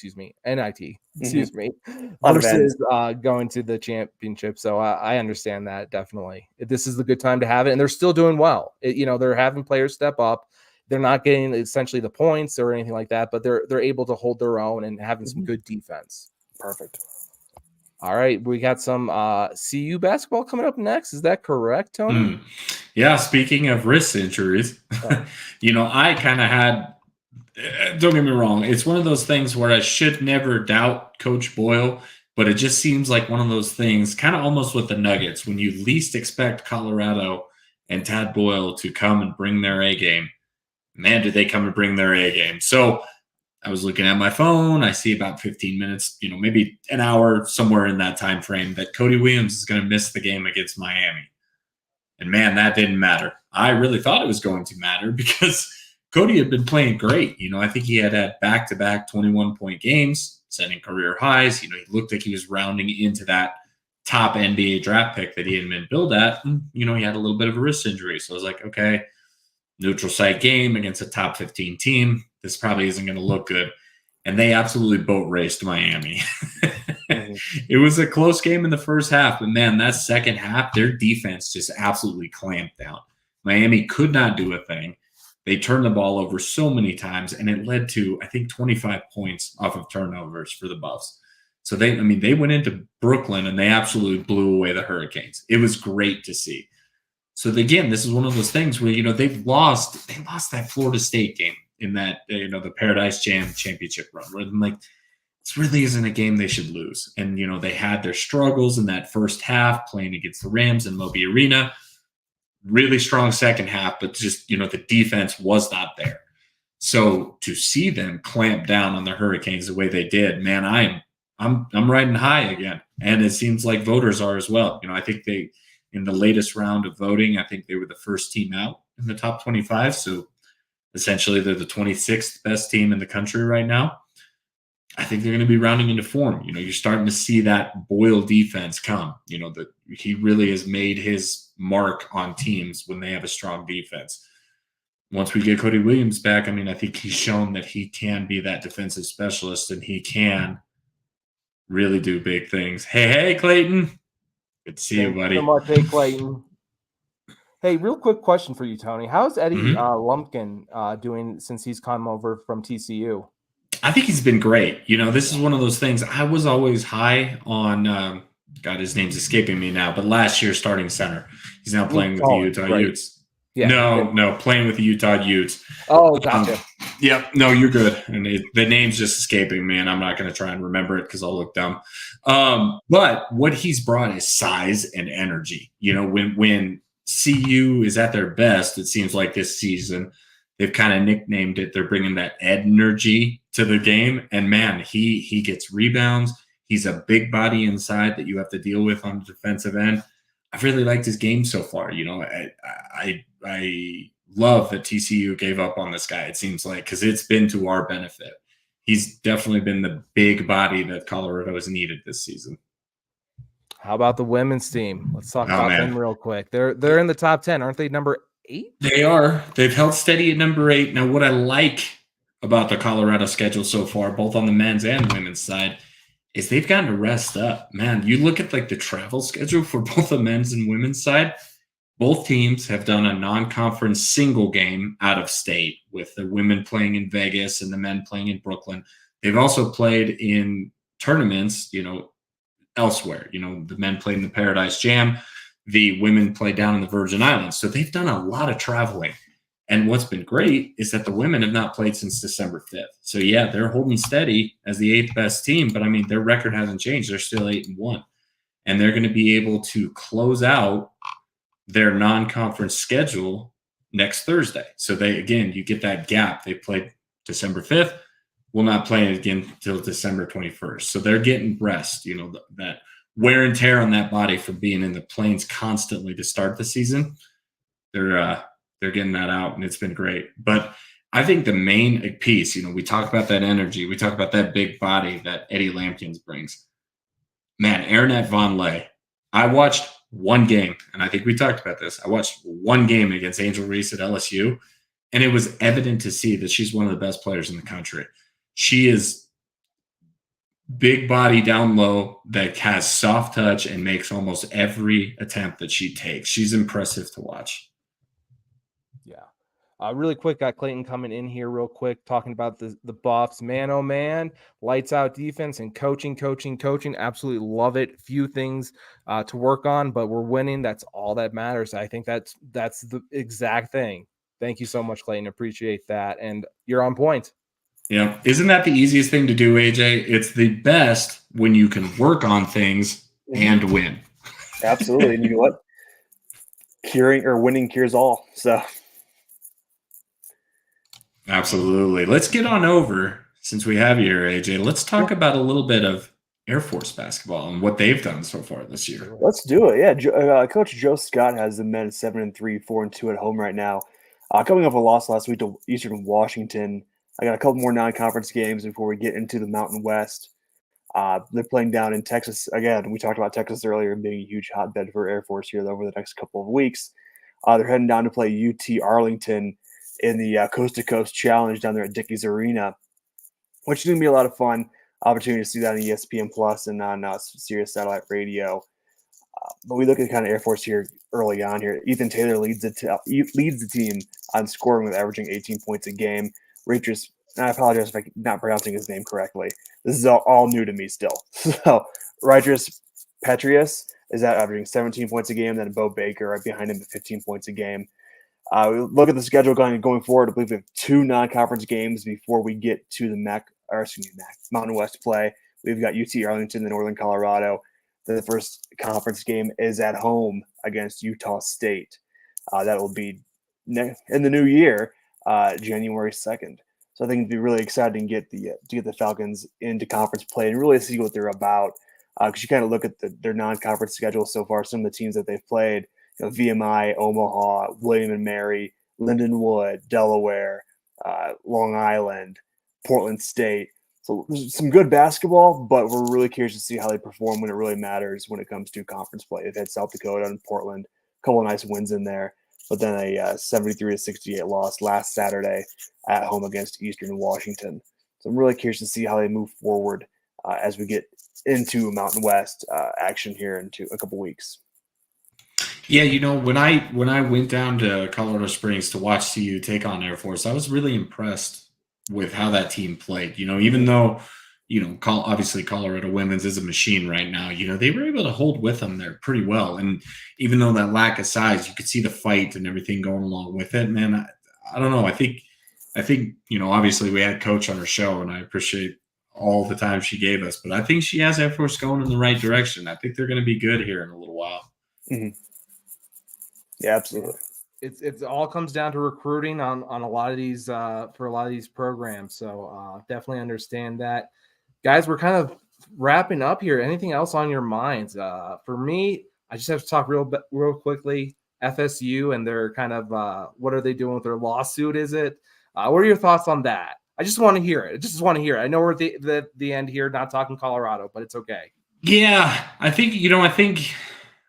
versus going to the championship. So I understand that definitely. This is the good time to have it, and they're still doing well. They're having players step up. They're not getting essentially the points or anything like that, but they're able to hold their own and having some good defense. Perfect. All right, we got some CU basketball coming up next. Is that correct, Tony? Yeah, speaking of wrist injuries, I kind of had don't get me wrong, it's one of those things where I should never doubt Coach Boyle, but it just seems like one of those things, kind of almost with the Nuggets, when you least expect Colorado and Tad Boyle to come and bring their A game. Man, did they come and bring their A game. So I was looking at my phone. I see about 15 minutes, maybe an hour, somewhere in that time frame, that Cody Williams is going to miss the game against Miami. And man, that didn't matter. I really thought it was going to matter because Cody had been playing great. I think he had back-to-back 21-point games, setting career highs. He looked like he was rounding into that top NBA draft pick that he had been billed at. And, he had a little bit of a wrist injury. So I was like, okay, neutral site game against a top 15 team. This probably isn't going to look good. And they absolutely boat raced Miami. It was a close game in the first half, but man, that second half, their defense just absolutely clamped down. Miami could not do a thing. They turned the ball over so many times, and it led to, I think, 25 points off of turnovers for the Buffs. So they went into Brooklyn and they absolutely blew away the Hurricanes. It was great to see. So again, this is one of those things where they've lost that Florida State game in that the Paradise Jam championship run. Where I'm like, this really isn't a game they should lose. And they had their struggles in that first half playing against the Rams in Moby Arena. Really strong second half, but just the defense was not there. So to see them clamp down on the Hurricanes the way they did, man, I'm riding high again, and it seems like voters are as well. I think they, in the latest round of voting, I think they were the first team out in the top 25. So essentially, they're the 26th best team in the country right now. I think they're going to be rounding into form. You're starting to see that Boyle defense come. That he really has made his mark on teams when they have a strong defense. Once we get Cody Williams back, I think he's shown that he can be that defensive specialist and he can really do big things. Hey, Clayton. Good to see you, buddy. So much. Hey, Clayton. Hey, real quick question for you, Tony. How's Eddie Lumpkin doing since he's come over from TCU? I think he's been great. This is one of those things. I was always high on, God, his name's escaping me now, but last year's starting center. He's now playing with the Utah Utes. Yeah. No, playing with the Utah Utes. Oh, gotcha. Yep. No, you're good. And the name's just escaping me, and I'm not going to try and remember it because I'll look dumb. But what he's brought is size and energy. When CU is at their best, it seems like this season, they've kind of nicknamed it. They're bringing that energy to the game. And, man, he gets rebounds. He's a big body inside that you have to deal with on the defensive end. I've really liked his game so far. I love that TCU gave up on this guy, it seems like, because it's been to our benefit. He's definitely been the big body that Colorado has needed this season. How about the women's team? Let's talk about them real quick. They're in the top 10, aren't they? Number 8? They are. They've held steady at number 8. Now, what I like about the Colorado schedule so far, both on the men's and women's side, is they've gotten to rest up. Man, you look at the travel schedule for both the men's and women's side. Both teams have done a non-conference single game out of state, with the women playing in Vegas and the men playing in Brooklyn. They've also played in tournaments, elsewhere. The men played in the Paradise Jam. The women play down in the Virgin Islands. So they've done a lot of traveling. And what's been great is that the women have not played since December 5th. So, yeah, they're holding steady as the 8th best team. But, their record hasn't changed. They're still 8-1. And they're going to be able to close out their non-conference schedule next Thursday. So, you get that gap. They played December 5th. Will not play again until December 21st. So they're getting rest, that wear and tear on that body from being in the plains constantly to start the season. They're getting that out, and it's been great. But I think the main piece, we talk about that energy. We talk about that big body that Eddie Lampkins brings. Man, Aaronette Von Lay. I watched one game, and I think we talked about this. I watched one game against Angel Reese at LSU, And it was evident to see that she's one of the best players in the country. She is big body down low that has soft touch and makes almost every attempt that she takes. She's impressive to watch. Yeah. Really quick, got Clayton coming in here real quick, talking about the Buffs. Man, oh man, lights out defense and coaching. Absolutely love it. Few things to work on, but we're winning. That's all that matters. I think that's the exact thing. Thank you so much, Clayton. Appreciate that. And you're on point. Yeah. Isn't that the easiest thing to do, AJ? It's the best when you can work on things and win. Absolutely. And you know what? Winning cures all. So absolutely. Let's get on over, since we have you here, AJ. Let's talk about a little bit of Air Force basketball and what they've done so far this year. Let's do it. Yeah, Coach Joe Scott has the men 7-3, 4-2 at home right now. Coming off a loss last week to Eastern Washington. I got a couple more non-conference games before we get into the Mountain West. They're playing down in Texas. Again, we talked about Texas earlier being a huge hotbed for Air Force here over the next couple of weeks. They're heading down to play UT Arlington in the Coast to Coast Challenge down there at Dickies Arena, which is going to be a lot of fun. Opportunity to see that on ESPN Plus and on Sirius Satellite Radio. But we look at kind of Air Force here early on here. Ethan Taylor leads the team on scoring with averaging 18 points a game. Rachis, and I apologize if I'm not pronouncing his name correctly. This is all new to me still. So Rachis Petrius is averaging 17 points a game. Then Bo Baker right behind him at 15 points a game. We look at the schedule going forward. I believe we have 2 non-conference games before we get to the Mountain West play. We've got UT Arlington, the Northern Colorado. Then the first conference game is at home against Utah State. That will be in the new year, January 2nd. So I think it'd be really exciting to get the Falcons into conference play and really see what they're about. Because you kind of look at their non-conference schedule so far, some of the teams that they've played. VMI, Omaha, William and Mary, Lindenwood, Delaware, Long Island, Portland State. So some good basketball, but we're really curious to see how they perform when it really matters when it comes to conference play. They've had South Dakota and Portland, a couple of nice wins in there, but then a 73-68 loss last Saturday at home against Eastern Washington. So I'm really curious to see how they move forward as we get into Mountain West action here into a couple weeks. Yeah, when I went down to Colorado Springs to watch CU take on Air Force, I was really impressed with how that team played. Even though, obviously Colorado women's is a machine right now, they were able to hold with them there pretty well. And even though that lack of size, you could see the fight and everything going along with it. Man, I don't know. I think, obviously we had Coach on her show, and I appreciate all the time she gave us, but I think she has Air Force going in the right direction. I think they're going to be good here in a little while. Mm-hmm. Yeah, absolutely. It all comes down to recruiting on a lot of these for a lot of these programs. So definitely understand that. Guys, we're kind of wrapping up here. Anything else on your minds? For me, I just have to talk real quickly. FSU and their kind of what are they doing with their lawsuit? Is it? What are your thoughts on that? I just want to hear it. I know we're at the end here, not talking Colorado, but it's okay. Yeah, I think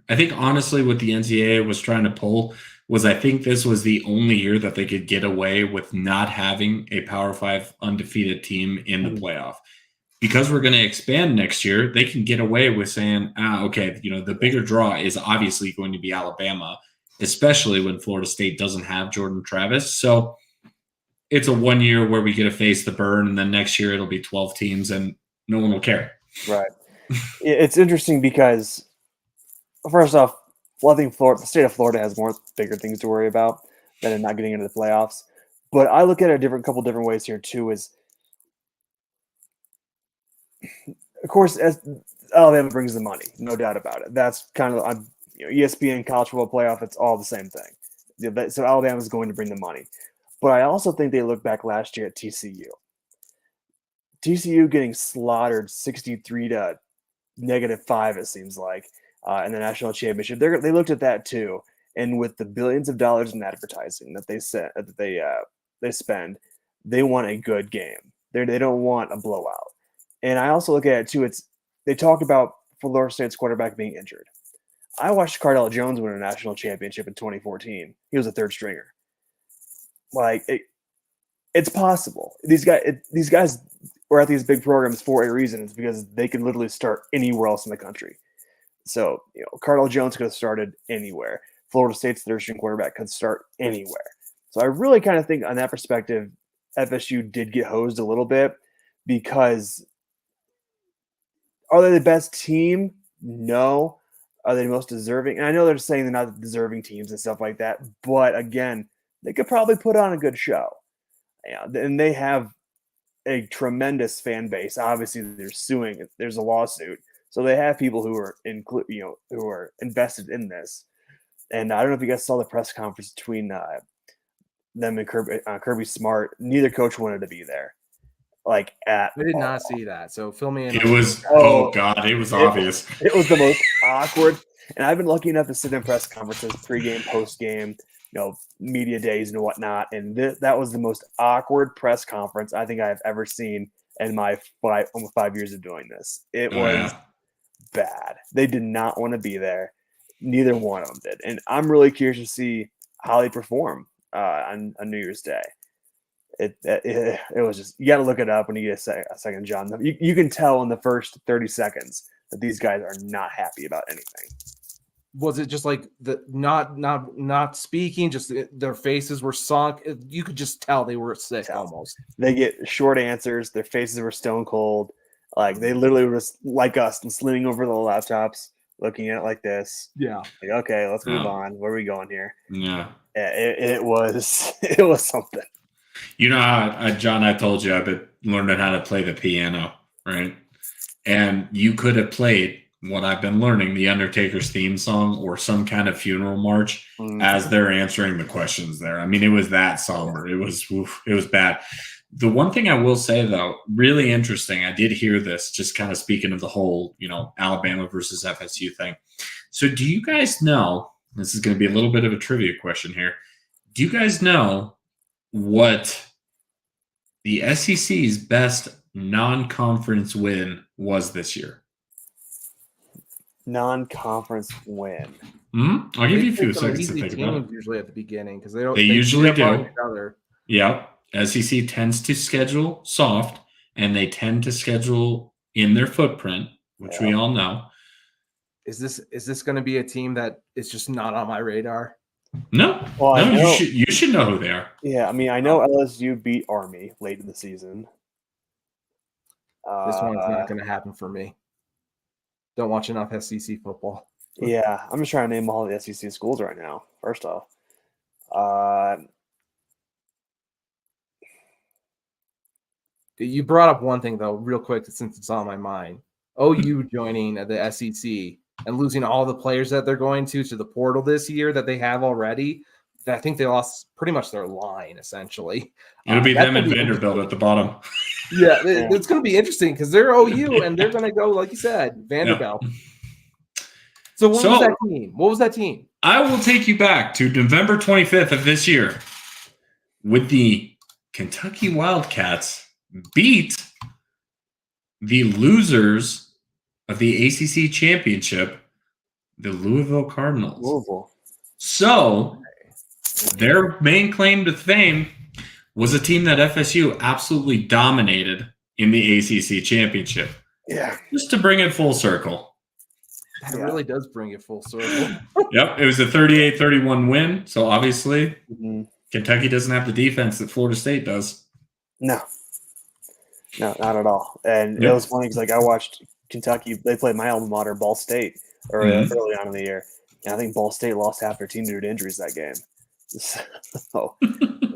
I think honestly what the NCAA was trying to pull was I think this was the only year that they could get away with not having a Power 5 undefeated team in the playoff. Because we're going to expand next year, they can get away with saying, okay, the bigger draw is obviously going to be Alabama, especially when Florida State doesn't have Jordan Travis. So it's a 1 year where we get to face the burn, and then next year it'll be 12 teams and no one will care. Right. It's interesting because first off, I think the state of Florida has bigger things to worry about than not getting into the playoffs. But I look at it a couple different ways here too. Is of course, as Alabama brings the money, no doubt about it. That's kind of ESPN college football playoff. It's all the same thing. So Alabama is going to bring the money. But I also think they look back last year at TCU. TCU getting slaughtered 63 to -5, it seems like, in the national championship. They looked at that too, and with the billions of dollars in advertising that they spend, they want a good game. They don't want a blowout. And I also look at it too. They talked about Florida State's quarterback being injured. I watched Cardell Jones win a national championship in 2014. He was a third stringer. Like it's possible. These guys are at these big programs for a reason. It's because they can literally start anywhere else in the country. So, Cardinal Jones could have started anywhere. Florida State's third string quarterback could start anywhere. So I really kind of think on that perspective, FSU did get hosed a little bit because are they the best team? No. Are they the most deserving? And I know they're saying they're not the deserving teams and stuff like that, but again, they could probably put on a good show. And they have a tremendous fan base. Obviously, they're suing. There's a lawsuit, so they have people who are who are invested in this. And I don't know if you guys saw the press conference between them and Kirby Smart. Neither coach wanted to be there. I did not see that. So fill me in. It was God, it was obvious. It was the most awkward. And I've been lucky enough to sit in press conferences, pregame, postgame, media days and whatnot. And that was the most awkward press conference I think I've ever seen in my almost 5 years of doing this. It was bad. They did not want to be there. Neither one of them did. And I'm really curious to see how they perform on New Year's Day. It was just, you got to look it up when you get a second, John. You can tell in the first 30 seconds that these guys are not happy about anything. Was it just like the not speaking? Just their faces were sunk. You could just tell they were sick almost. They get short answers. Their faces were stone cold. Like they literally were just like us and leaning over the laptops, looking at it like this. Yeah. Like, okay, let's move on. Where are we going here? Yeah. It was something. How, John, I told you I've been learning how to play the piano, right? And you could have played what I've been learning, the Undertaker's theme song or some kind of funeral march as they're answering the questions there. I mean, it was that somber. It was bad. The one thing I will say, though, really interesting, I did hear this, just kind of speaking of the whole, Alabama versus FSU thing. So do you guys know, this is going to be a little bit of a trivia question here, do you guys know what the SEC's best non-conference win was this year? Non-conference win. I'll give you a few seconds to think about it. Usually at the beginning because they usually do. Yeah, SEC tends to schedule soft, and they tend to schedule in their footprint, which we all know. Is this going to be a team that is just not on my radar? No, you should know who they are. Yeah, I mean, I know LSU beat Army late in the season. This one's not going to happen for me. Don't watch enough SEC football. Yeah, I'm just trying to name all the SEC schools right now. First off, you brought up one thing though, real quick, since it's on my mind. OU joining the SEC and losing all the players that they're going to the portal this year that they have already. I think they lost pretty much their line essentially. It'll be them and Vanderbilt at the bottom. Yeah, it's going to be interesting because they're OU and they're going to go, like you said, Vanderbilt. Yep. So what was that team? What was that team? I will take you back to November 25th of this year with the Kentucky Wildcats beat the losers of the ACC championship, the Louisville Cardinals. Louisville. So their main claim to fame was a team that FSU absolutely dominated in the ACC championship. Yeah. Just to bring it full circle. That really does bring it full circle. Yep. It was a 38-31 win. So obviously Kentucky doesn't have the defense that Florida State does. No, not at all. And it was funny because I watched Kentucky. They played my alma mater, Ball State, early on in the year. And I think Ball State lost half their team due to injuries that game. So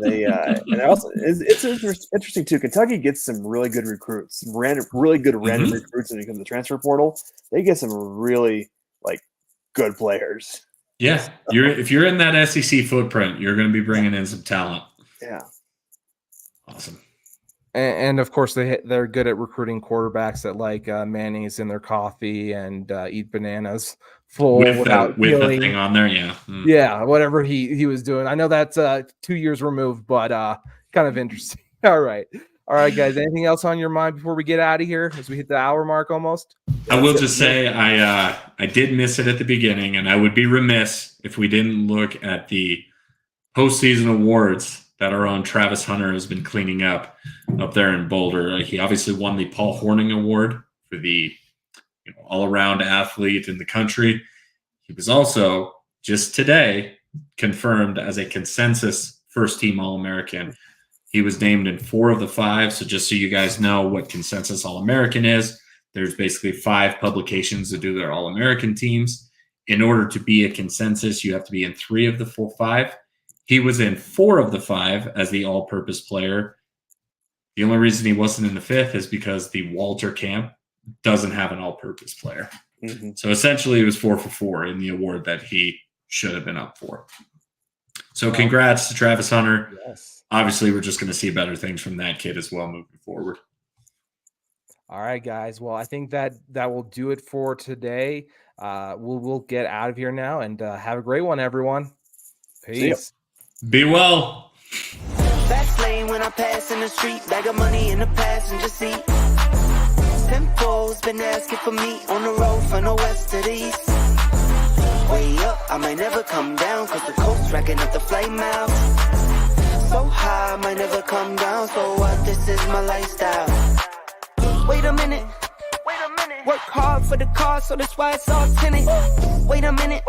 they and also it's interesting too. Kentucky gets some really good recruits, really good random recruits when it comes to the transfer portal. They get some really good players. Yeah, if you're in that SEC footprint, you're going to be bringing in some talent. Yeah, awesome. And of course they're good at recruiting quarterbacks that like mayonnaise in their coffee and eat bananas full with the thing on there. Yeah. Yeah. Whatever he was doing. I know that's 2 years removed, but kind of interesting. All right, guys. Anything else on your mind before we get out of here as we hit the hour mark almost? I will just say I did miss it at the beginning, and I would be remiss if we didn't look at the postseason awards that our own Travis Hunter has been cleaning up there in Boulder. He obviously won the Paul Hornung Award for the all-around athlete in the country. He was also just today confirmed as a consensus first-team All-American. He was named in 4 of the 5. So just so you guys know what consensus All-American is, there's basically 5 publications that do their All-American teams. In order to be a consensus, you have to be in 3 of the 5. He was in 4 of the 5 as the all-purpose player. The only reason he wasn't in the 5th is because the Walter camp doesn't have an all-purpose player. Mm-hmm. So essentially, it was 4 for 4 in the award that he should have been up for. So congrats to Travis Hunter. Yes. Obviously, we're just going to see better things from that kid as well moving forward. All right, guys. Well, I think that will do it for today. We'll get out of here now, and have a great one, everyone. Peace. Be well. Fast lane when I pass in the street, bag of money in the passenger seat. Simcoe's been asking for me on the road from the west to the east. Way up, I might never come down, cause the coast racking up the flame out. So high, I might never come down, so what, this is my lifestyle. Wait a minute. Work hard for the car, so that's why it's all tinted. Wait a minute.